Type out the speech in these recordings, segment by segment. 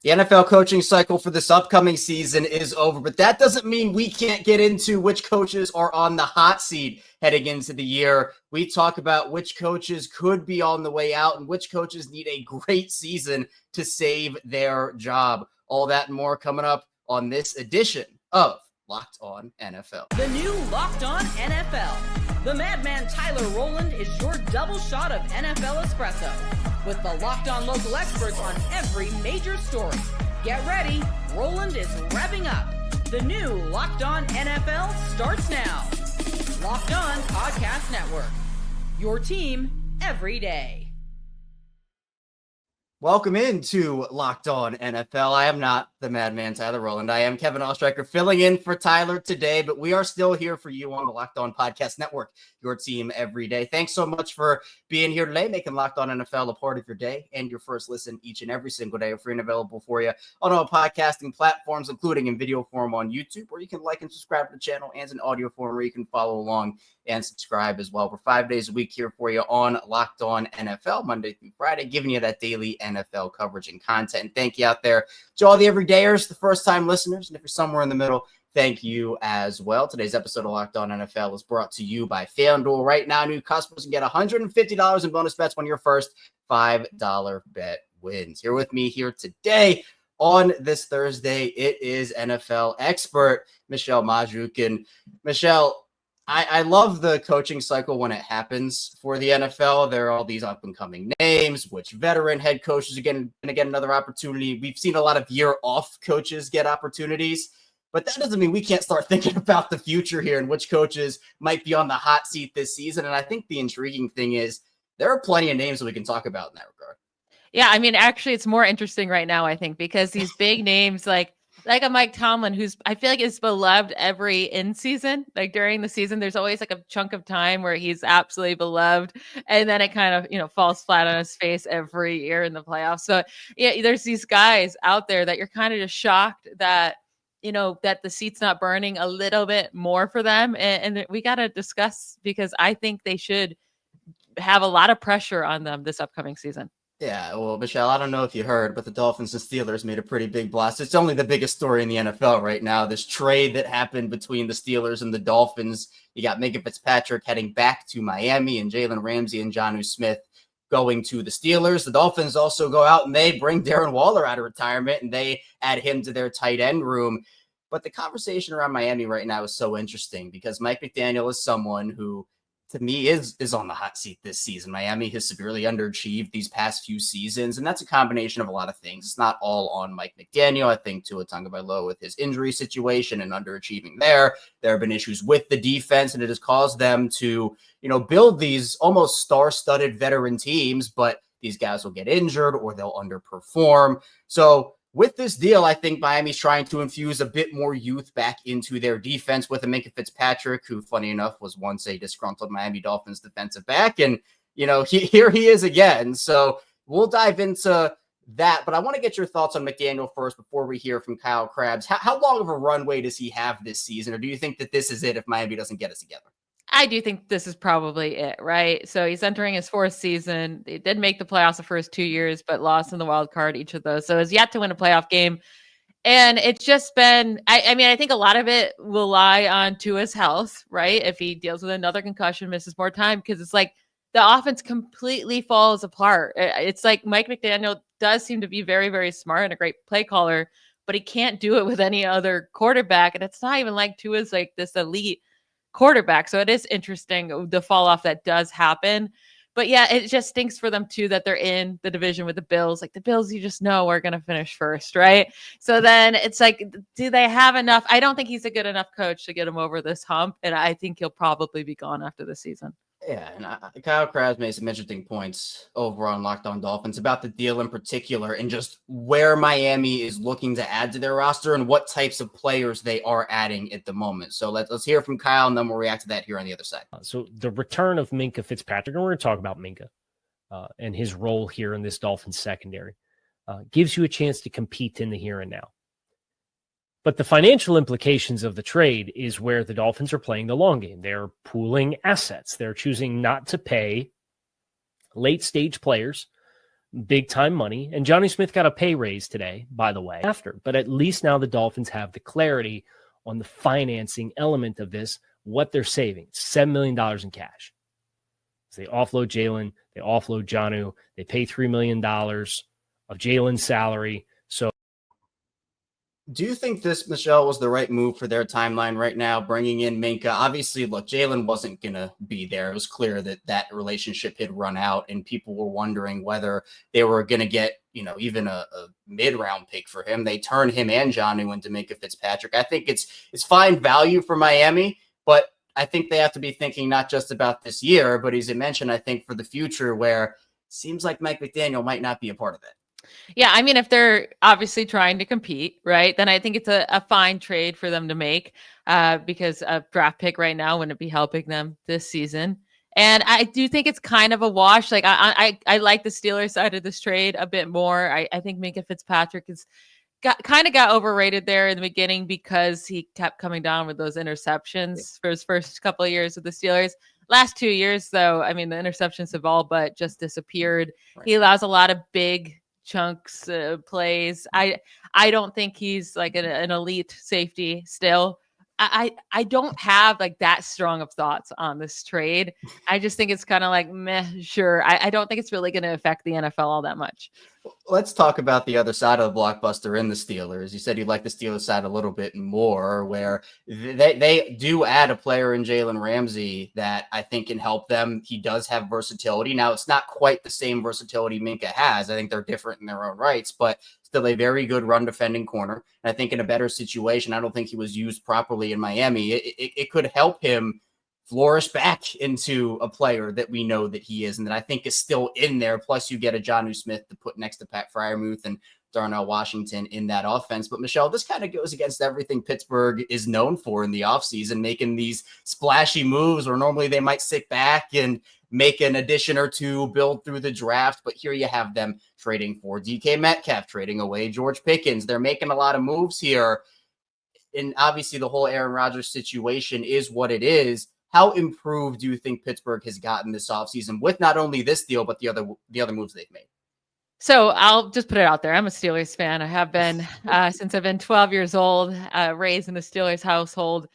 The NFL coaching cycle for this upcoming season is over, but that doesn't mean we can't get into which coaches are on the hot seat heading into the year. We talk about which coaches could be on the way out and which coaches need a great season to save their job. All that and more coming up on this edition of Locked On NFL. The new Locked On NFL. The madman Tyler Rowland is your double shot of NFL espresso with the Locked On local experts on every major story. Get ready, Rowland is revving up. The new Locked On NFL starts now. Locked On Podcast Network. Your team every day. Welcome into Locked On NFL. I am not the madman Tyler Rowland. I am Kevin Ostreicher filling in for Tyler today, but we are still here for you on the Locked On Podcast Network, your team every day. Thanks so much for being here today, making Locked On NFL a part of your day and your first listen each and every single day. We're free and available for you on all podcasting platforms, including in video form on YouTube, where you can like and subscribe to the channel, and in audio form where you can follow along and subscribe as well. We're 5 days a week here for you on Locked On NFL, Monday through Friday, giving you that daily NFL coverage and content. And thank you out there to all the everydayers, the first-time listeners, and if you're somewhere in the middle, thank you as well. Today's episode of Locked On NFL is brought to you by FanDuel. Right now, new customers can get $150 in bonus bets when your first $5 bet wins. Here with me here today on this Thursday, it is NFL expert Michelle Majuk. And Michelle, I love the coaching cycle when it happens for the NFL. There are all these up-and-coming names, which veteran head coaches are going to get another opportunity. We've seen a lot of year-off coaches get opportunities, but that doesn't mean we can't start thinking about the future here and which coaches might be on the hot seat this season. And I think the intriguing thing is there are plenty of names that we can talk about in that regard. Yeah, I mean, actually, it's more interesting right now, I think, because these big names like a Mike Tomlin, who's I feel like is beloved every in season. Like during the season, there's always like a chunk of time where he's absolutely beloved, and then it kind of falls flat on his face every year in the playoffs. So yeah, there's these guys out there that you're kind of just shocked that that the seat's not burning a little bit more for them, and we got to discuss because I think they should have a lot of pressure on them this upcoming season. Yeah, well, Michelle, I don't know if you heard, but the Dolphins and Steelers made a pretty big blast. It's only the biggest story in the NFL right now. This trade that happened between the Steelers and the Dolphins. You got Minka Fitzpatrick heading back to Miami and Jalen Ramsey and Jonnu Smith going to the Steelers. The Dolphins also go out and they bring Darren Waller out of retirement and they add him to their tight end room. But the conversation around Miami right now is so interesting because Mike McDaniel is someone who, to me, is on the hot seat this season. Miami has severely underachieved these past few seasons, and that's a combination of a lot of things. It's not all on Mike McDaniel. I think Tua Tagovailoa with his injury situation and underachieving there. There have been issues with the defense, and it has caused them to, build these almost star-studded veteran teams, but these guys will get injured or they'll underperform. So with this deal, I think Miami's trying to infuse a bit more youth back into their defense with a Minka Fitzpatrick, who, funny enough, was once a disgruntled Miami Dolphins defensive back. And, here he is again. So we'll dive into that. But I want to get your thoughts on McDaniel first before we hear from Kyle Krabs. How long of a runway does he have this season? Or do you think that this is it if Miami doesn't get it together? I do think this is probably it, right? So he's entering his fourth season. They did make the playoffs the first 2 years, but lost in the wild card each of those. So has yet to win a playoff game. And it's just been, I think a lot of it will lie on Tua's health, right? If he deals with another concussion, misses more time, because it's like the offense completely falls apart. It's like Mike McDaniel does seem to be very, very smart and a great play caller, but he can't do it with any other quarterback. And it's not even like Tua's like this elite quarterback. So it is interesting the fall off that does happen. But yeah, it just stinks for them too that they're in the division with the Bills. Like the Bills, you just know are going to finish first, right? So then it's like, do they have enough? I don't think he's a good enough coach to get him over this hump. And I think he'll probably be gone after the season. Yeah, and Kyle Krabs made some interesting points over on Locked On Dolphins about the deal in particular and just where Miami is looking to add to their roster and what types of players they are adding at the moment. So let's hear from Kyle, and then we'll react to that here on the other side. So the return of Minka Fitzpatrick, and we're going to talk about Minka and his role here in this Dolphins secondary, gives you a chance to compete in the here and now. But the financial implications of the trade is where the Dolphins are playing the long game. They're pooling assets. They're choosing not to pay late-stage players big time money. And Johnny Smith got a pay raise today, by the way, but at least now the Dolphins have the clarity on the financing element of this, what they're saving. $7 million in cash. So they offload Jalen, they offload Jonnu, they pay $3 million of Jalen's salary. So do you think this, Michelle, was the right move for their timeline right now, bringing in Minkah? Obviously, look, Jalen wasn't going to be there. It was clear that that relationship had run out, and people were wondering whether they were going to get, even a mid-round pick for him. They turned him and Jonnu into Minkah Fitzpatrick. I think it's fine value for Miami, but I think they have to be thinking not just about this year, but as you mentioned, I think for the future, where it seems like Mike McDaniel might not be a part of it. Yeah, I mean, if they're obviously trying to compete, right, then I think it's a fine trade for them to make because a draft pick right now wouldn't be helping them this season. And I do think it's kind of a wash. Like I like the Steelers side of this trade a bit more. I think Minkah Fitzpatrick got overrated there in the beginning because he kept coming down with those interceptions for his first couple of years with the Steelers. Last 2 years, though, I mean, the interceptions have all but just disappeared. Right. He allows a lot of big chunks plays. I don't think he's like an elite safety still. I don't have like that strong of thoughts on this trade. I just think it's kind of like meh, sure. I don't think it's really going to affect the NFL all that much. Let's talk about the other side of the Blockbuster in the Steelers. You said you like the Steelers side a little bit more, where they do add a player in Jalen Ramsey that I think can help them. He does have versatility. Now, it's not quite the same versatility Minkah has. I think they're different in their own rights, but still a very good run defending corner. And I think in a better situation, I don't think he was used properly in Miami. It could help him flourish back into a player that we know that he is and that I think is still in there. Plus, you get a Jonnu Smith to put next to Pat Freiermuth and Darnell Washington in that offense. But, Michelle, this kind of goes against everything Pittsburgh is known for in the offseason, making these splashy moves where normally they might sit back and make an addition or two, build through the draft. But here you have them trading for DK Metcalf, trading away George Pickens. They're making a lot of moves here. And obviously the whole Aaron Rodgers situation is what it is. How improved do you think Pittsburgh has gotten this offseason with not only this deal, but the other moves they've made? So I'll just put it out there. I'm a Steelers fan. I have been since I've been 12 years old, raised in the Steelers household.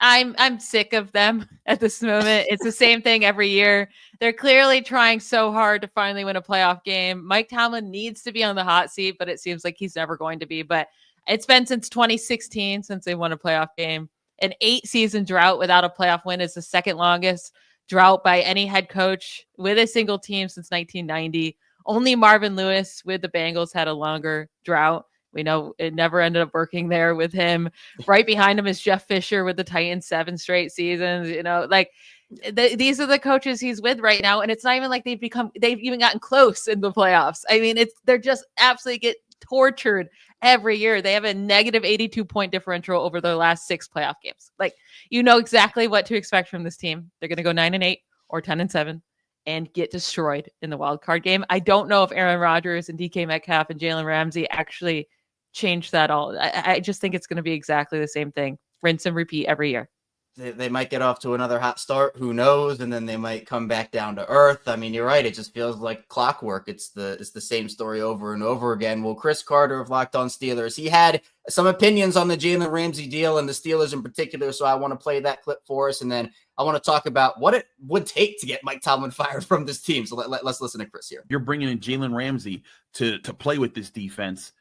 I'm sick of them at this moment. It's the same thing every year. They're clearly trying so hard to finally win a playoff game. Mike Tomlin needs to be on the hot seat, but it seems like he's never going to be. But it's been since 2016 since they won a playoff game. An 8-season drought without a playoff win is the second longest drought by any head coach with a single team since 1990. Only Marvin Lewis with the Bengals had a longer drought. We know it never ended up working there with him. Right behind him is Jeff Fisher with the Titans 7 straight seasons. These are the coaches he's with right now. And it's not even like they've even gotten close in the playoffs. I mean, they're just absolutely get tortured every year. They have a negative 82-point differential over their last 6 playoff games. Like, you know exactly what to expect from this team. They're going to go 9-8 or 10-7 and get destroyed in the wild card game. I don't know if Aaron Rodgers and DK Metcalf and Jalen Ramsey actually change that all. I just think it's going to be exactly the same thing. Rinse and repeat every year. They might get off to another hot start. Who knows? And then they might come back down to earth. I mean, you're right. It just feels like clockwork. It's the same story over and over again. Well, Chris Carter of Locked On Steelers, he had some opinions on the Jalen Ramsey deal and the Steelers in particular. So I want to play that clip for us. And then I want to talk about what it would take to get Mike Tomlin fired from this team. So let's listen to Chris here. You're bringing in Jalen Ramsey to play with this defense.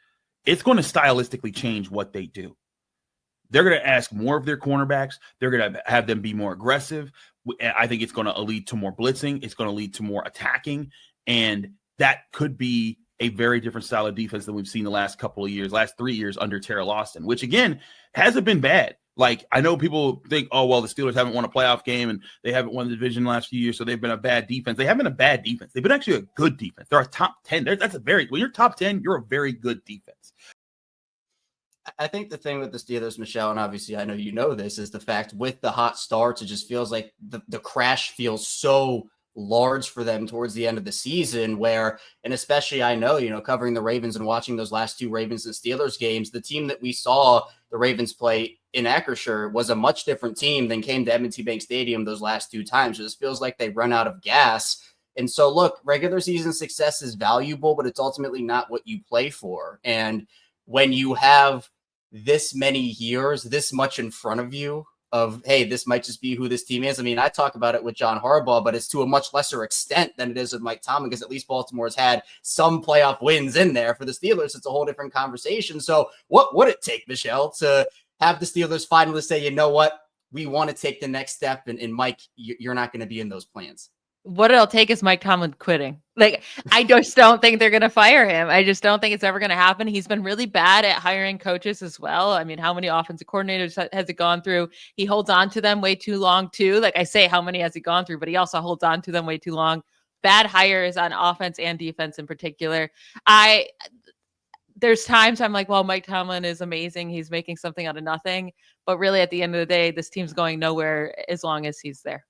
It's going to stylistically change what they do. They're going to ask more of their cornerbacks. They're going to have them be more aggressive. I think it's going to lead to more blitzing. It's going to lead to more attacking. And that could be a very different style of defense than we've seen the last couple of years, last 3 years under Terrell Austin, which, again, hasn't been bad. Like, I know people think, oh, well, the Steelers haven't won a playoff game and they haven't won the division the last few years, so they've been a bad defense. They haven't been a bad defense. They've been actually a good defense. They're a top 10. When you're top 10, you're a very good defense. I think the thing with the Steelers, Michelle, and obviously I know you know this, is the fact with the hot starts, it just feels like the crash feels so large for them towards the end of the season where, and especially I know, covering the Ravens and watching those last 2 Ravens and Steelers games, the team that we saw the Ravens play in Acrisure was a much different team than came to M&T Bank Stadium those last 2 times. It just feels like they run out of gas. And so, look, regular season success is valuable, but it's ultimately not what you play for. And when you have this many years, this much in front of you of, hey, this might just be who this team is. I mean, I talk about it with John Harbaugh, but it's to a much lesser extent than it is with Mike Tomlin, because at least Baltimore's had some playoff wins in there. For the Steelers, it's a whole different conversation. So what would it take, Michelle, to have the Steelers finally say, you know what, we want to take the next step, and Mike, you're not going to be in those plans? What it'll take is Mike Tomlin quitting. Like, I just don't think they're going to fire him. I just don't think it's ever going to happen. He's been really bad at hiring coaches as well. I mean, how many offensive coordinators has it gone through? He holds on to them way too long too. Like I say, how many has he gone through, but he also holds on to them way too long. Bad hires on offense and defense in particular. There's times I'm like, well, Mike Tomlin is amazing. He's making something out of nothing. But really, at the end of the day, this team's going nowhere as long as he's there.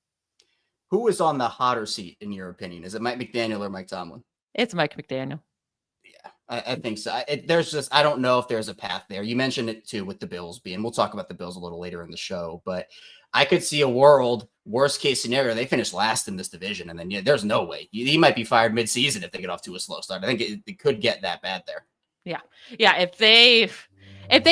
Who is on the hotter seat, in your opinion? Is it Mike McDaniel or Mike Tomlin? It's Mike McDaniel. Yeah, I think so. I don't know if there's a path there. You mentioned it too with the Bills being, we'll talk about the Bills a little later in the show, but I could see a world, worst case scenario, they finish last in this division. And then there's no way. He might be fired midseason if they get off to a slow start. I think it could get that bad there. Yeah. Yeah. If they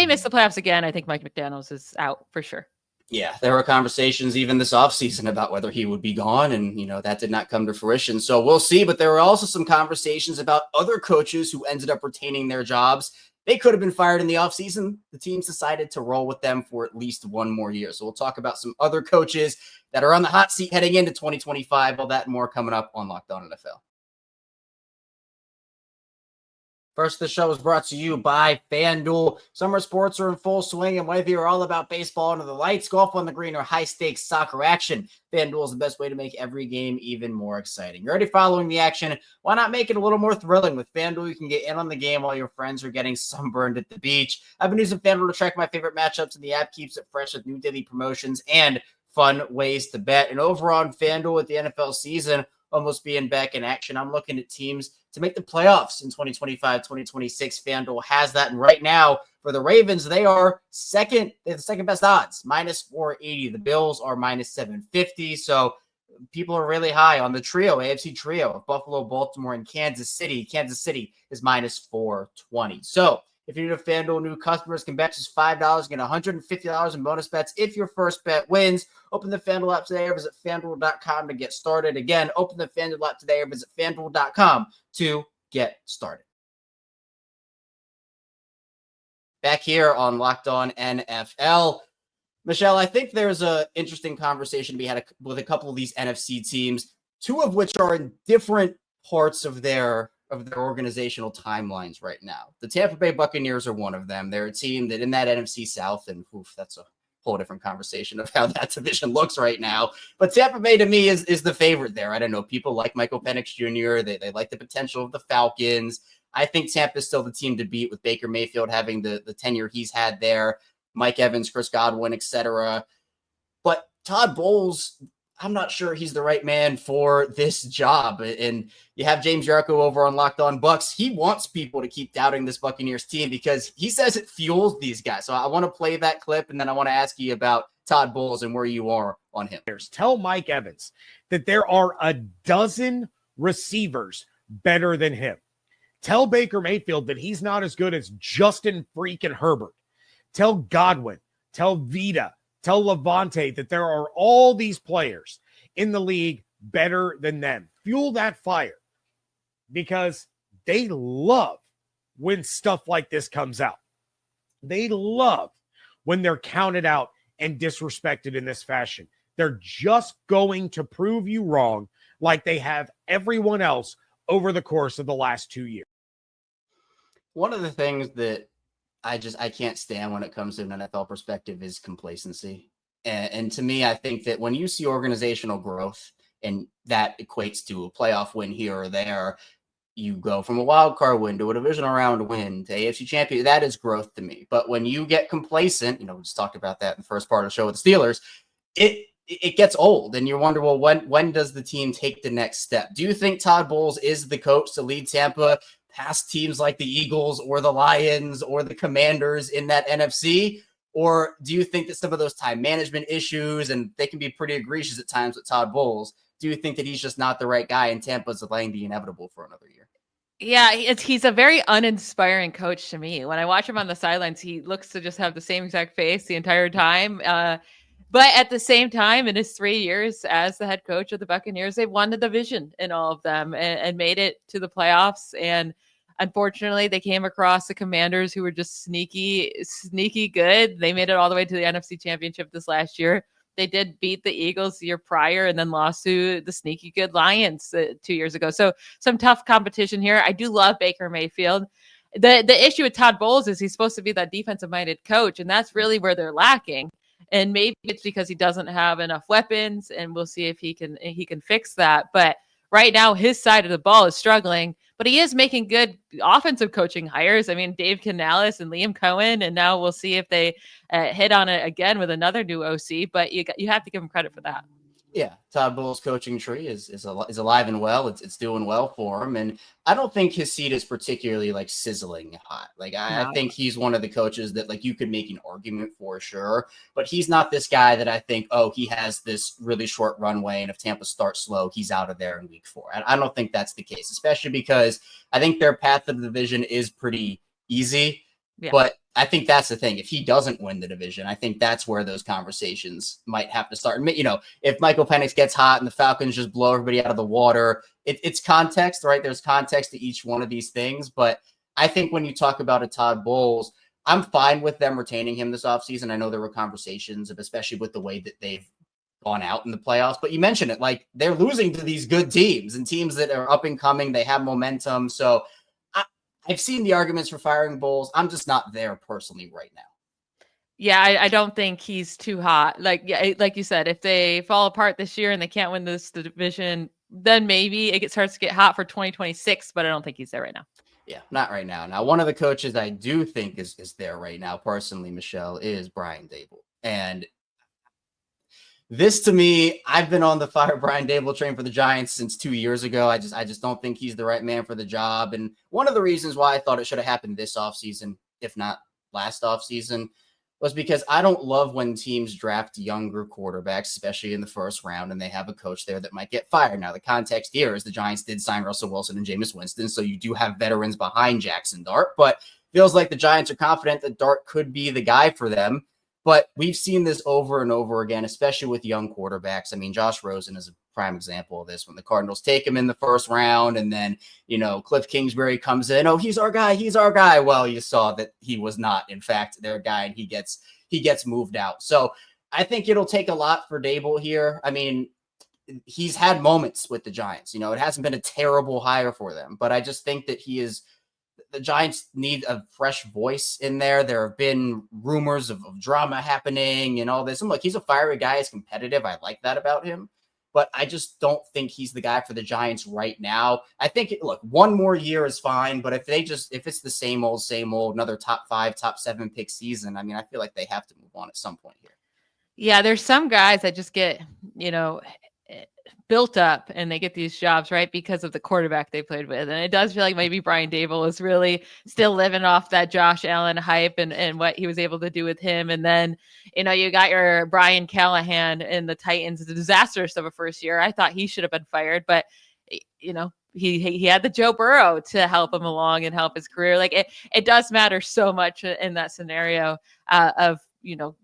miss the playoffs again, I think Mike McDaniels is out for sure. Yeah, there were conversations even this offseason about whether he would be gone, and that did not come to fruition. So we'll see. But there were also some conversations about other coaches who ended up retaining their jobs. They could have been fired in the offseason. The teams decided to roll with them for at least one more year. So we'll talk about some other coaches that are on the hot seat heading into 2025. All that and more coming up on Locked On NFL. First, the show is brought to you by FanDuel. Summer sports are in full swing, and whether you're all about baseball under the lights, golf on the green, or high-stakes soccer action, FanDuel is the best way to make every game even more exciting. You're already following the action. Why not make it a little more thrilling? With FanDuel, you can get in on the game while your friends are getting sunburned at the beach. I've been using FanDuel to track my favorite matchups, and the app keeps it fresh with new daily promotions and fun ways to bet. And over on FanDuel with the NFL season almost being back in action, I'm looking at teams to make the playoffs in 2025, 2026. FanDuel has that. And right now, for the Ravens, they are second. They have the second best odds, minus 480. The Bills are minus 750. So people are really high on the trio, AFC trio of Buffalo, Baltimore, and Kansas City. Kansas City is minus 420. So if you're new to FanDuel, new customers can bet just $5 and get $150 in bonus bets if your first bet wins. Open the FanDuel app today or visit FanDuel.com to get started. Again, open the FanDuel app today or visit FanDuel.com to get started. Back here on Locked On NFL. Michelle, I think there's an interesting conversation to be had with a couple of these NFC teams, two of which are in different parts of their organizational timelines right now. The Tampa Bay Buccaneers are one of them. They're a team that in that NFC South, and that's a whole different conversation of how that division looks right now. But Tampa Bay to me is the favorite there. I don't know. People like Michael Penix Jr. They like the potential of the Falcons. I think Tampa is still the team to beat with Baker Mayfield having the tenure he's had there, Mike Evans, Chris Godwin, etc. But Todd Bowles, I'm not sure he's the right man for this job. And you have James Jericho over on Locked On Bucks. He wants people to keep doubting this Buccaneers team because he says it fuels these guys. So I want to play that clip, and then I want to ask you about Todd Bowles and where you are on him. Tell Mike Evans that there are a dozen receivers better than him. Tell Baker Mayfield that he's not as good as Justin freaking Herbert. Tell Godwin, tell Vita, tell Levante that there are all these players in the league better than them. Fuel that fire because they love when stuff like this comes out. They love when they're counted out and disrespected in this fashion. They're just going to prove you wrong like they have everyone else over the course of the last 2 years. One of the things that I can't stand when it comes to an NFL perspective is complacency. And to me, I think that when you see organizational growth and that equates to a playoff win here or there, you go from a wild card win to a divisional round win to AFC champion. That is growth to me. But when you get complacent, we just talked about that in the first part of the show with the Steelers, it gets old and you wonder, well, when does the team take the next step? Do you think Todd Bowles is the coach to lead Tampa past teams like the Eagles or the Lions or the Commanders in that NFC? Or do you think that some of those time management issues, and they can be pretty egregious at times with Todd Bowles, do think that he's just not the right guy, and Tampa's delaying the inevitable for another year. Yeah, he's a very uninspiring coach to me. When I watch him on the sidelines, he looks to just have the same exact face the entire time. But at the same time, in his 3 years as the head coach of the Buccaneers, they've won the division in all of them and made it to the playoffs. And unfortunately, they came across the Commanders, who were just sneaky good. They made it all the way to the NFC Championship this last year. They did beat the Eagles the year prior and then lost to the sneaky good Lions 2 years ago. So some tough competition here. I do love Baker Mayfield. The issue with Todd Bowles is he's supposed to be that defensive-minded coach, and that's really where they're lacking. And maybe it's because he doesn't have enough weapons, and we'll see if he can fix that. But right now, his side of the ball is struggling, but he is making good offensive coaching hires. I mean, Dave Canales and Liam Cohen, and now we'll see if they hit on it again with another new OC. But you have to give him credit for that. Yeah, Todd Bowles' coaching tree is alive and well. It's doing well for him, and I don't think his seat is particularly like sizzling hot. Like I think he's one of the coaches that like you could make an argument for sure, but he's not this guy that I think, oh, he has this really short runway, and if Tampa starts slow, he's out of there in week 4. I don't think that's the case, especially because I think their path to the division is pretty easy. Yeah. But I think that's the thing. If he doesn't win the division, I think that's where those conversations might have to start. And, you know, if Michael Penix gets hot and the Falcons just blow everybody out of the water, it's context, right? There's context to each one of these things. But I think when you talk about a Todd Bowles, I'm fine with them retaining him this offseason. I know there were conversations of, especially with the way that they've gone out in the playoffs, but you mentioned it, like they're losing to these good teams and teams that are up and coming. They have momentum. So I've seen the arguments for firing Bowles. I'm just not there personally right now. Yeah, I don't think he's too hot. Like you said, if they fall apart this year and they can't win this division, then maybe it starts to get hot for 2026, but I don't think he's there right now. Yeah, not right now. Now, one of the coaches I do think is there right now, personally, Michelle, is Brian Daboll. And this, to me, I've been on the fire Brian Daboll train for the Giants since 2 years ago. I just don't think he's the right man for the job. And one of the reasons why I thought it should have happened this offseason, if not last offseason, was because I don't love when teams draft younger quarterbacks, especially in the first round, and they have a coach there that might get fired. Now, the context here is the Giants did sign Russell Wilson and Jameis Winston, so you do have veterans behind Jackson Dart, but feels like the Giants are confident that Dart could be the guy for them. But we've seen this over and over again, especially with young quarterbacks. I mean, Josh Rosen is a prime example of this when the Cardinals take him in the first round and then, you know, Cliff Kingsbury comes in. Oh, he's our guy. Well, you saw that he was not, in fact, their guy, and he gets moved out. So I think it'll take a lot for Daboll here. I mean, he's had moments with the Giants. You know, it hasn't been a terrible hire for them, but I just think that the Giants need a fresh voice in there. There have been rumors of drama happening and all this. And look, he's a fiery guy. He's competitive. I like that about him. But I just don't think he's the guy for the Giants right now. I think, look, one more year is fine. But if it's the same old, another top 5, top 7 pick season, I mean, I feel like they have to move on at some point here. Yeah, there's some guys that just get, you know, built up and they get these jobs, right, because of the quarterback they played with. And it does feel like maybe Brian Daboll is really still living off that Josh Allen hype and what he was able to do with him. And then, you know, you got your Brian Callahan in the Titans, the disastrous of a first year. I thought he should have been fired, but, you know, he had the Joe Burrow to help him along and help his career. Like it does matter so much in that scenario of, you know,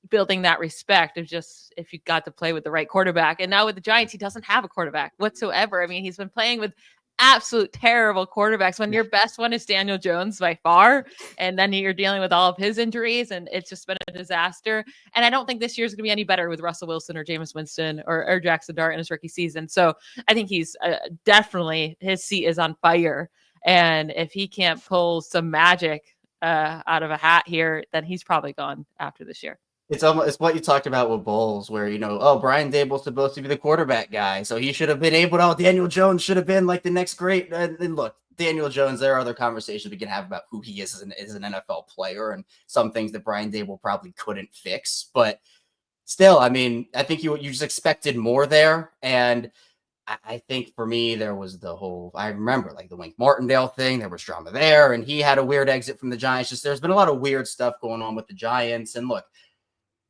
building that respect of just if you got to play with the right quarterback. And now with the Giants, he doesn't have a quarterback whatsoever. I mean, he's been playing with absolute terrible quarterbacks when your best one is Daniel Jones by far. And then you're dealing with all of his injuries and it's just been a disaster. And I don't think this year's going to be any better with Russell Wilson or Jameis Winston or Jackson Dart in his rookie season. So I think he's definitely, his seat is on fire. And if he can't pull some magic out of a hat here, then he's probably gone after this year. It's what you talked about with Bowles, where, you know, oh, Brian Daboll's supposed to be the quarterback guy, so he should have been able to, Daniel Jones should have been like the next great. And look, Daniel Jones, there are other conversations we can have about who he is as an NFL player and some things that Brian Daboll probably couldn't fix. But still, I mean, I think you just expected more there. And I think for me, there was I remember like the Wink Martindale thing. There was drama there, and he had a weird exit from the Giants. Just there's been a lot of weird stuff going on with the Giants. And look,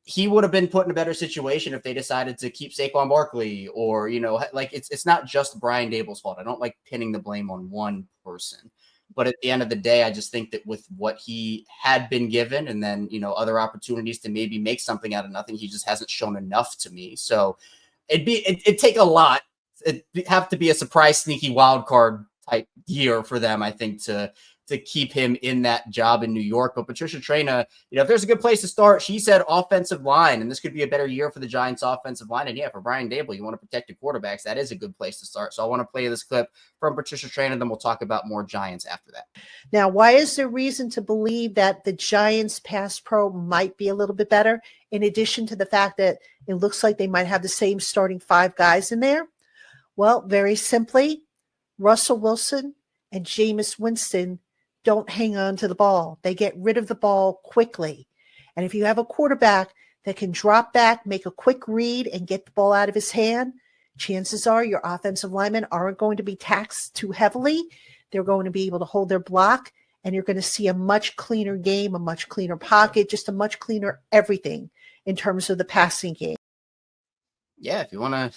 he would have been put in a better situation if they decided to keep Saquon Barkley or, like it's not just Brian Daboll's fault. I don't like pinning the blame on one person, but at the end of the day, I just think that with what he had been given and then, other opportunities to maybe make something out of nothing, he just hasn't shown enough to me. So it'd take a lot. It'd have to be a surprise, sneaky wild card type year for them, I think, to keep him in that job in New York. But Patricia Traina, if there's a good place to start, she said offensive line, and this could be a better year for the Giants offensive line. And for Brian Daboll, you want to protect the quarterbacks. That is a good place to start. So I want to play this clip from Patricia Traina, then we'll talk about more Giants after that. Now, why is there reason to believe that the Giants pass pro might be a little bit better, in addition to the fact that it looks like they might have the same starting 5 guys in there? Well, very simply, Russell Wilson and Jameis Winston don't hang on to the ball. They get rid of the ball quickly. And if you have a quarterback that can drop back, make a quick read, and get the ball out of his hand, chances are your offensive linemen aren't going to be taxed too heavily. They're going to be able to hold their block, and you're going to see a much cleaner game, a much cleaner pocket, just a much cleaner everything in terms of the passing game. Yeah, if you want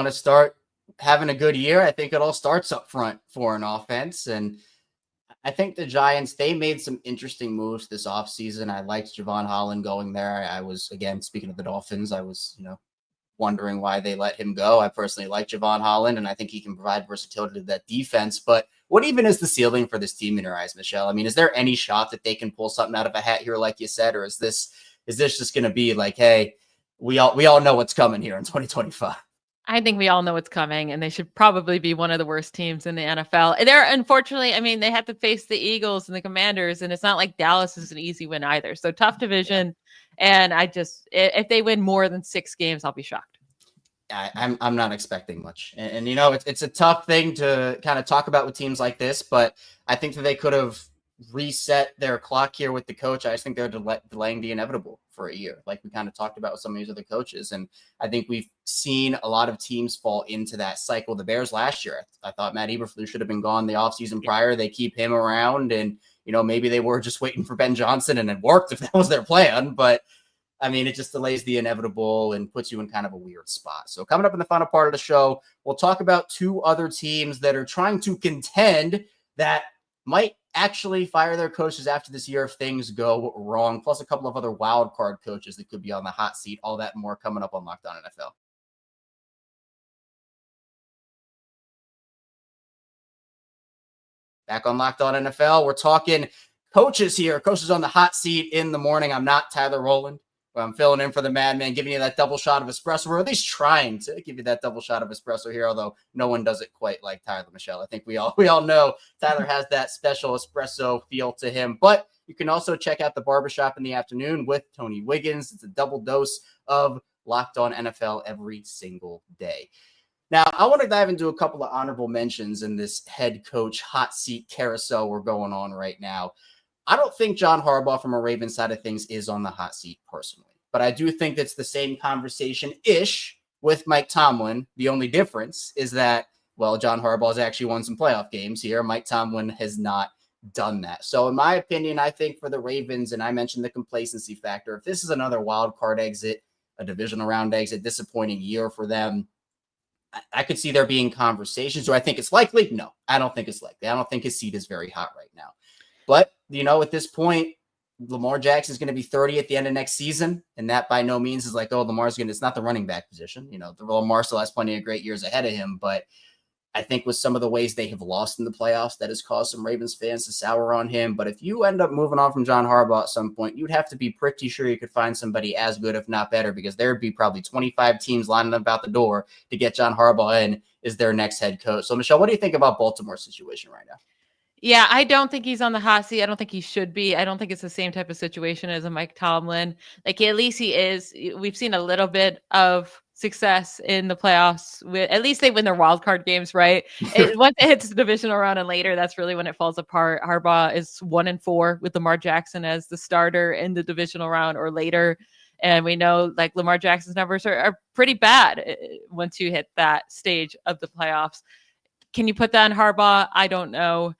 to start having a good year, I think it all starts up front for an offense. And I think the Giants, they made some interesting moves this offseason. I liked Javon Holland going there. I was, again, speaking of the Dolphins, I was, wondering why they let him go. I personally like Javon Holland, and I think he can provide versatility to that defense. But what even is the ceiling for this team in your eyes, Michelle? I mean, is there any shot that they can pull something out of a hat here, like you said, or is this just going to be like, hey, we all know what's coming here in 2025? I think we all know what's coming, and they should probably be one of the worst teams in the NFL. They're, unfortunately, I mean, they have to face the Eagles and the Commanders, and it's not like Dallas is an easy win either. So tough division. And if they win more than 6 games, I'll be shocked. I'm not expecting much. And it's a tough thing to kind of talk about with teams like this, but I think that they could have reset their clock here with the coach. I just think they're delaying the inevitable for a year, like we kind of talked about with some of these other coaches. And I think we've seen a lot of teams fall into that cycle. The Bears last year, I thought Matt Eberflus should have been gone the offseason prior. They keep him around, and maybe they were just waiting for Ben Johnson, and it worked if that was their plan. But I mean, it just delays the inevitable and puts you in kind of a weird spot. So coming up in the final part of the show, we'll talk about 2 other teams that are trying to contend that might actually fire their coaches after this year if things go wrong, plus a couple of other wild card coaches that could be on the hot seat. All that and more coming up on Locked On NFL. Back on Locked On NFL, we're talking coaches here, coaches on the hot seat in the morning. I'm not Tyler Rowland. I'm filling in for the madman, giving you that double shot of espresso, or at least trying to give you that double shot of espresso here, although no one does it quite like Tyler, Michelle. I think we all know Tyler has that special espresso feel to him. But you can also check out the barbershop in the afternoon with Tony Wiggins. It's a double dose of Locked On NFL every single day. Now, I want to dive into a couple of honorable mentions in this head coach hot seat carousel we're going on right now. I don't think John Harbaugh from a Ravens side of things is on the hot seat personally, but I do think that's the same conversation-ish with Mike Tomlin. The only difference is that, well, John Harbaugh has actually won some playoff games here. Mike Tomlin has not done that. So in my opinion, I think for the Ravens, and I mentioned the complacency factor, if this is another wild card exit, a divisional round exit, disappointing year for them, I could see there being conversations. Do I think it's likely? No, I don't think it's likely. I don't think his seat is very hot right now. But, at this point, Lamar Jackson is going to be 30 at the end of next season. And that by no means is like, it's not the running back position. Lamar still has plenty of great years ahead of him. But I think with some of the ways they have lost in the playoffs, that has caused some Ravens fans to sour on him. But if you end up moving on from John Harbaugh at some point, you'd have to be pretty sure you could find somebody as good, if not better, because there'd be probably 25 teams lining up out the door to get John Harbaugh in as their next head coach. So, Michelle, what do you think about Baltimore's situation right now? Yeah, I don't think he's on the hot seat. I don't think he should be. I don't think it's the same type of situation as a Mike Tomlin. Like, at least he is. We've seen a little bit of success in the playoffs. At least they win their wild card games, right? Once it hits the divisional round and later, that's really when it falls apart. Harbaugh is 1-4 with Lamar Jackson as the starter in the divisional round or later. And we know like Lamar Jackson's numbers are pretty bad once you hit that stage of the playoffs. Can you put that on Harbaugh? I don't know.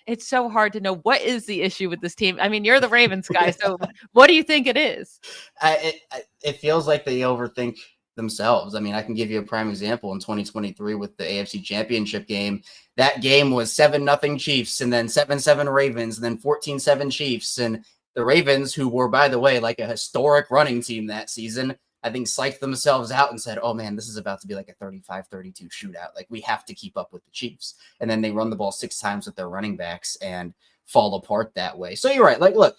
it's so hard to know what is the issue with this team. I mean, you're the Ravens guy, so what do you think it is? It feels like they overthink themselves. I mean, I can give you a prime example in 2023 with the AFC Championship game. That game was 7-0 Chiefs, and then 7-7 Ravens, and then 14-7 Chiefs. And the Ravens, who were, by the way, like a historic running team that season, I think psyched themselves out and said, oh man, this is about to be like a 35-32 shootout. Like, we have to keep up with the Chiefs. And then they run the ball 6 times with their running backs and fall apart that way. So you're right. Like, look,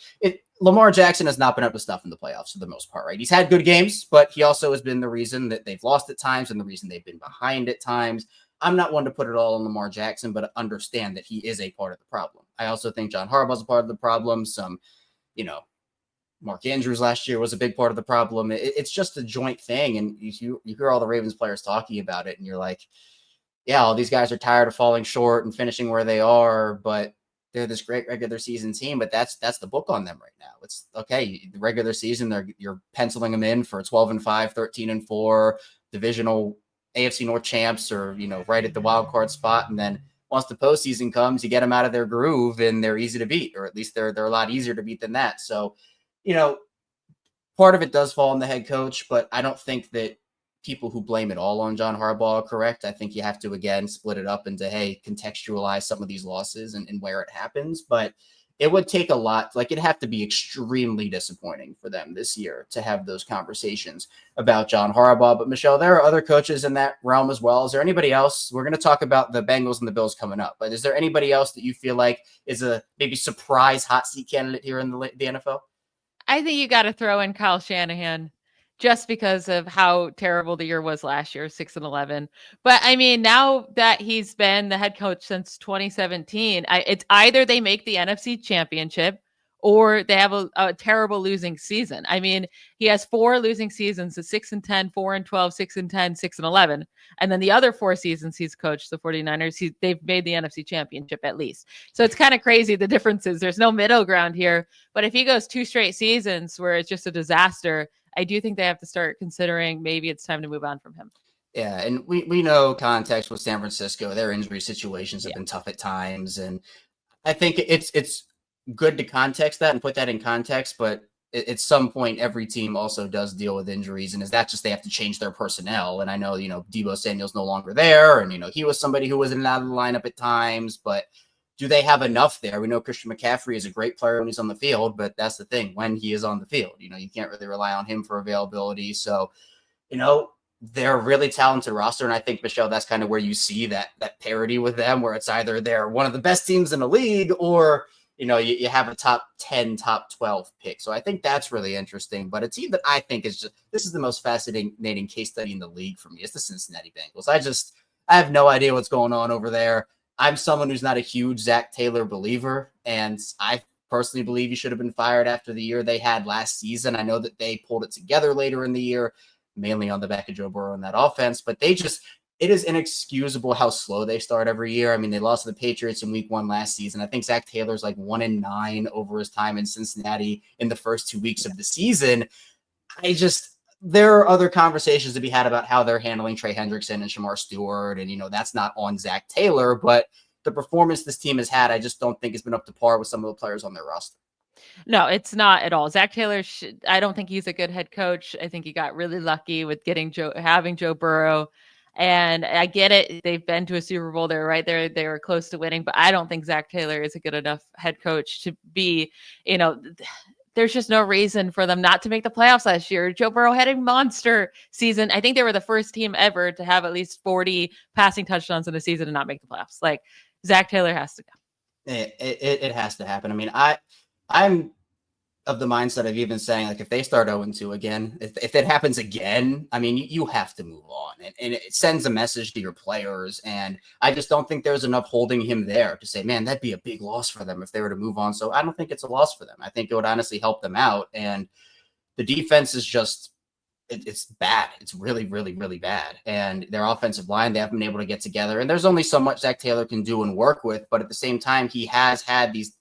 Lamar Jackson has not been up to stuff in the playoffs for the most part, right? He's had good games, but he also has been the reason that they've lost at times and the reason they've been behind at times. I'm not one to put it all on Lamar Jackson, but understand that he is a part of the problem. I also think John Harbaugh's a part of the problem. Mark Andrews last year was a big part of the problem. It's just a joint thing. And you hear all the Ravens players talking about it, and you're like, yeah, all these guys are tired of falling short and finishing where they are, but they're this great regular season team. But that's the book on them right now. It's okay. The regular season, you're penciling them in for 12-5, 13-4, divisional AFC North champs, or, right at the wild card spot. And then once the postseason comes, you get them out of their groove and they're easy to beat, or at least they're a lot easier to beat than that. So, part of it does fall on the head coach, but I don't think that people who blame it all on John Harbaugh are correct. I think you have to, again, split it up into, hey, contextualize some of these losses and where it happens. But it would take a lot. Like, it'd have to be extremely disappointing for them this year to have those conversations about John Harbaugh. But Michelle, there are other coaches in that realm as well. Is there anybody else? We're going to talk about the Bengals and the Bills coming up, but is there anybody else that you feel like is a maybe surprise hot seat candidate here in the NFL? I think you got to throw in Kyle Shanahan just because of how terrible the year was last year, 6-11. But I mean, now that he's been the head coach since 2017, it's either they make the NFC Championship or they have a terrible losing season. I mean, he has 4 losing seasons, a 6-10, 4-12, 6-10, 6-11. And then the other 4 seasons he's coached the 49ers, they've made the NFC Championship at least. So it's kind of crazy, the differences. There's no middle ground here. But if he goes 2 straight seasons where it's just a disaster, I do think they have to start considering maybe it's time to move on from him. Yeah, and we know context with San Francisco. Their injury situations have been tough at times. And I think it's good to context that and put that in context, but at some point every team also does deal with injuries, and is that just they have to change their personnel? And I know Deebo Samuel's no longer there, and he was somebody who was in and out of the lineup at times, but do they have enough there? We know Christian McCaffrey is a great player when he's on the field, but that's the thing, when he is on the field, you can't really rely on him for availability. So they're a really talented roster, and I think, Michelle, that's kind of where you see that parity with them, where it's either they're one of the best teams in the league, or you have a top 10, top 12 pick. So I think that's really interesting. But a team that I think this is the most fascinating case study in the league for me. It's the Cincinnati Bengals. I have no idea what's going on over there. I'm someone who's not a huge Zack Taylor believer, and I personally believe he should have been fired after the year they had last season. I know that they pulled it together later in the year, mainly on the back of Joe Burrow in that offense, but it is inexcusable how slow they start every year. I mean, they lost to the Patriots in week 1 last season. I think Zack Taylor's like 1-9 over his time in Cincinnati in the first 2 weeks of the season. There are other conversations to be had about how they're handling Trey Hendrickson and Shamar Stewart. And, that's not on Zack Taylor, but the performance this team has had, I just don't think has been up to par with some of the players on their roster. No, it's not at all. Zack Taylor, I don't think he's a good head coach. I think he got really lucky with having Joe Burrow. And I get it. They've been to a Super Bowl. They're right there. They were close to winning, but I don't think Zack Taylor is a good enough head coach to be, there's just no reason for them not to make the playoffs last year. Joe Burrow had a monster season. I think they were the first team ever to have at least 40 passing touchdowns in a season and not make the playoffs. Like, Zack Taylor has to go. It has to happen. I mean, I'm of the mindset of even saying, like, if they start 0-2 again, if it happens again, I mean, you have to move on, and it sends a message to your players. And I just don't think there's enough holding him there to say, man, that'd be a big loss for them if they were to move on. So I don't think it's a loss for them. I think it would honestly help them out. And the defense is just, it's bad. It's really, really, really bad. And their offensive line, they haven't been able to get together. And there's only so much Zack Taylor can do and work with. But at the same time, he has had these,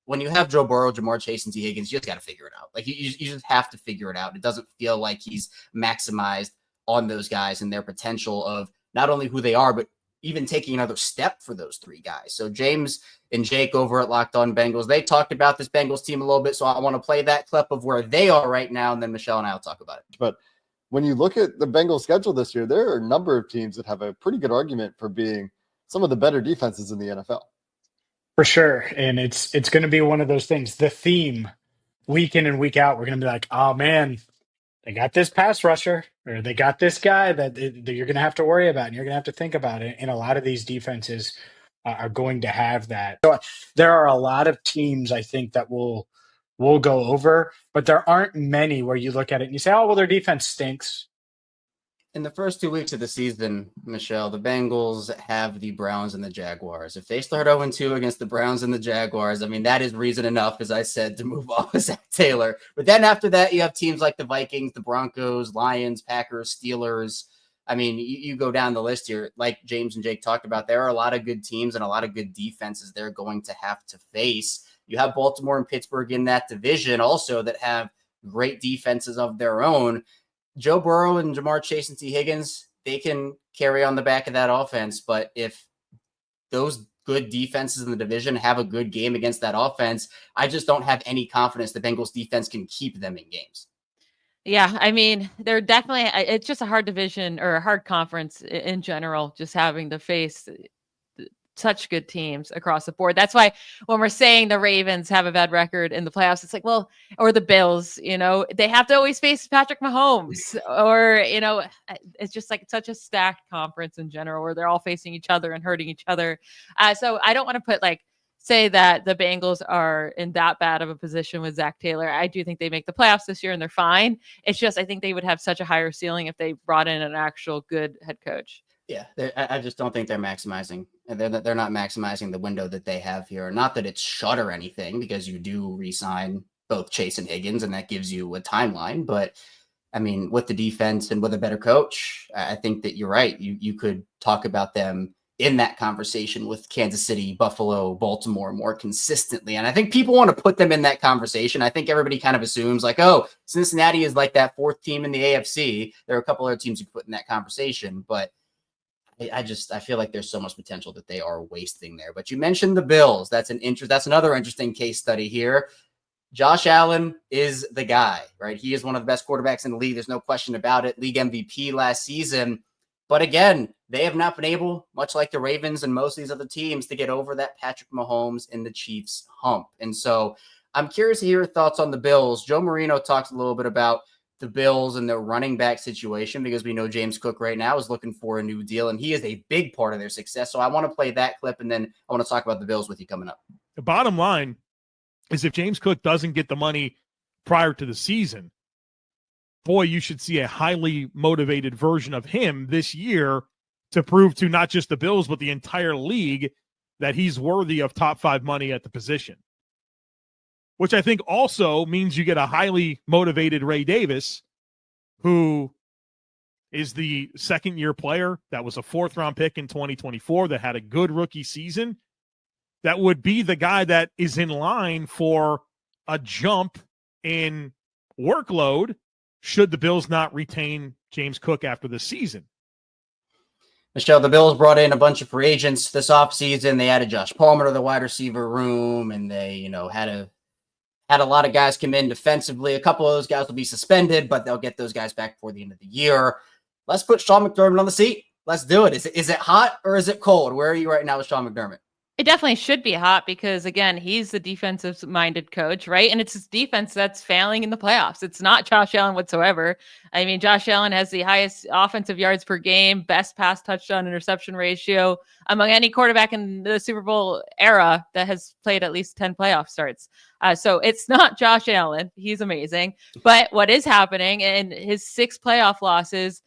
when you have Joe Burrow, Jamar Chase, and T. Higgins, you just got to figure it out. Like, you just have to figure it out. It doesn't feel like he's maximized on those guys and their potential of not only who they are, but even taking another step for those three guys. So James and Jake over at Locked On Bengals, they talked about this Bengals team a little bit. So I want to play that clip of where they are right now. And then Michelle and I will talk about it. But when you look at the Bengals schedule this year, there are a number of teams that have a pretty good argument for being some of the better defenses in the NFL. For sure. And it's going to be one of those things. The theme week in and week out, we're going to be like, oh man, they got this pass rusher, or they got this guy that you're going to have to worry about, and you're going to have to think about it. And a lot of these defenses are going to have that. So there are a lot of teams, I think, that will go over, but there aren't many where you look at it and you say, oh, well, their defense stinks. In the first 2 weeks of the season, Michelle, the Bengals have the Browns and the Jaguars. If they start 0-2 against the Browns and the Jaguars, I mean, that is reason enough, as I said, to move off of Zack Taylor. But then after that, you have teams like the Vikings, the Broncos, Lions, Packers, Steelers. I mean, you go down the list here, like James and Jake talked about, there are a lot of good teams and a lot of good defenses they're going to have to face. You have Baltimore and Pittsburgh in that division also that have great defenses of their own. Joe Burrow and Jamar Chase and T. Higgins, they can carry on the back of that offense. But if those good defenses in the division have a good game against that offense, I just don't have any confidence the Bengals defense can keep them in games. Yeah, I mean, they're definitely, it's just a hard division or a hard conference in general, just having to face such good teams across the board. That's why when we're saying the Ravens have a bad record in the playoffs, it's like, well, or the Bills, they have to always face Patrick Mahomes, or, it's just like such a stacked conference in general where they're all facing each other and hurting each other. So I don't want to say that the Bengals are in that bad of a position with Zack Taylor. I do think they make the playoffs this year and they're fine. It's just, I think they would have such a higher ceiling if they brought in an actual good head coach. Yeah, I just don't think they're maximizing. They're not maximizing the window that they have here. Not that it's shut or anything, because you do re-sign both Chase and Higgins, and that gives you a timeline. But, I mean, with the defense and with a better coach, I think that you're right. You could talk about them in that conversation with Kansas City, Buffalo, Baltimore more consistently. And I think people want to put them in that conversation. I think everybody kind of assumes like, oh, Cincinnati is like that fourth team in the AFC. There are a couple other teams you put in that conversation, but I feel like there's so much potential that they are wasting there. But you mentioned the Bills. That's another interesting case study here. Josh Allen is the guy, right? He is one of the best quarterbacks in the league. There's no question about it. League MVP last season. But again, they have not been able, much like the Ravens and most of these other teams, to get over that Patrick Mahomes and the Chiefs hump. And so I'm curious to hear your thoughts on the Bills. Joe Marino talks a little bit about the Bills and their running back situation, because we know James Cook right now is looking for a new deal, and he is a big part of their success. So I want to play that clip, and then I want to talk about the Bills with you coming up. The bottom line is if James Cook doesn't get the money prior to the season, boy, you should see a highly motivated version of him this year to prove to not just the Bills, but the entire league that he's worthy of top 5 money at the position. Which I think also means you get a highly motivated Ray Davis, who is the second-year player that was a 4th-round pick in 2024 that had a good rookie season, that would be the guy that is in line for a jump in workload should the Bills not retain James Cook after the season. Michelle, the Bills brought in a bunch of free agents this offseason. They added Josh Palmer to the wide receiver room, and they, had a lot of guys come in defensively. A couple of those guys will be suspended, but they'll get those guys back before the end of the year. Let's put Sean McDermott on the seat. Let's do it. Is it hot or is it cold? Where are you right now with Sean McDermott? It definitely should be hot because, again, he's the defensive-minded coach, right? And it's his defense that's failing in the playoffs. It's not Josh Allen whatsoever. I mean, Josh Allen has the highest offensive yards per game, best pass touchdown interception ratio among any quarterback in the Super Bowl era that has played at least 10 playoff starts. So it's not Josh Allen. He's amazing. But what is happening in his 6 playoff losses,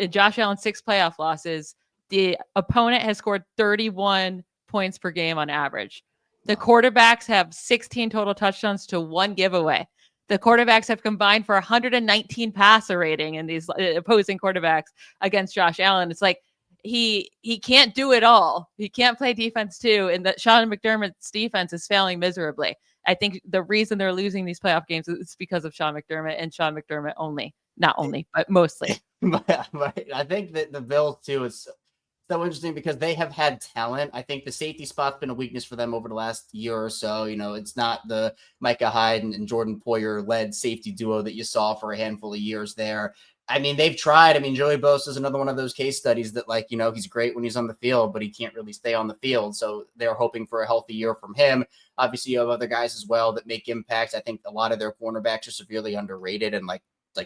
Josh Allen's 6 playoff losses, the opponent has scored 31 points per game on average. The quarterbacks have 16 total touchdowns to 1 giveaway. The quarterbacks have combined for 119 passer rating in these opposing quarterbacks against Josh Allen. It's like he can't do it all. He can't play defense too. And that Sean McDermott's defense is failing miserably. I think the reason they're losing these playoff games is because of Sean McDermott and Sean McDermott only. Not only, but mostly. But I think that the Bills too is so interesting because they have had talent. I think the safety spot's been a weakness for them over the last year or so. You know, it's not the Micah Hyde and Jordan Poyer led safety duo that you saw for a handful of years there. I mean, they've tried. I mean, Joey Bosa is another one of those case studies that, like, you know, he's great when he's on the field, but he can't really stay on the field. So they're hoping for a healthy year from him. Obviously, you have other guys as well that make impacts. I think a lot of their cornerbacks are severely underrated and like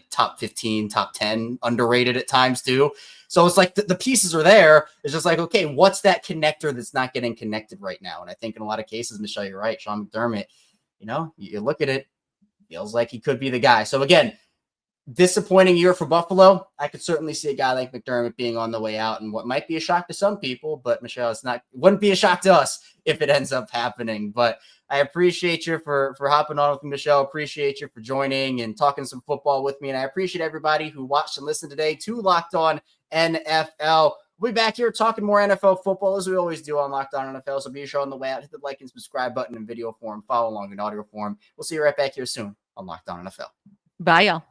top 15, top 10 underrated at times too. So it's like the pieces are there. It's just like, okay, what's that connector that's not getting connected right now? And I think in a lot of cases, Michelle, you're right. Sean McDermott, you know, you look at it, feels like he could be the guy. So again, disappointing year for Buffalo. I could certainly see a guy like McDermott being on the way out, and what might be a shock to some people, but Michelle, it wouldn't be a shock to us if it ends up happening. But I appreciate you for hopping on with me, Michelle. Appreciate you for joining and talking some football with me. And I appreciate everybody who watched and listened today to Locked On NFL. We'll be back here talking more NFL football as we always do on Locked On NFL. So be sure on the way out, hit the like and subscribe button in video form, follow along in audio form. We'll see you right back here soon on Locked On NFL. Bye, y'all.